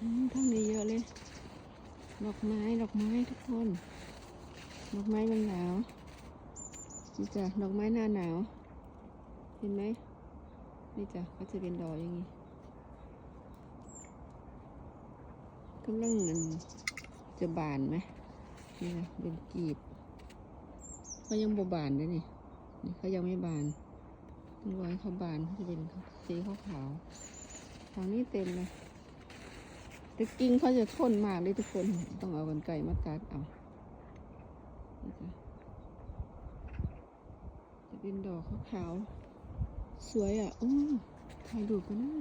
ทางนี้เยอะเลยดอกไม้ทุกคนดอกไม้มันหนาวนี่จ้ะดอกไม้หน้าหนาวเห็นไหมนี่จ้ะก็จะเป็นดอกอย่างนี้กำลังจะบานไหมนี่นะเป็นกีบเขายังบบานเลยนี่เขายังไม่บานต้องรอให้เขาบานเขาจะเป็นสีขาวๆทางนี้เต็มเลยแต่กิ่งเขาจะทนมากเลยทุกคนต้องเอากรรไกรมาตัดเอาจะเป็นดอกขาวๆสวยอ่ะถ่ายรูปกันนะ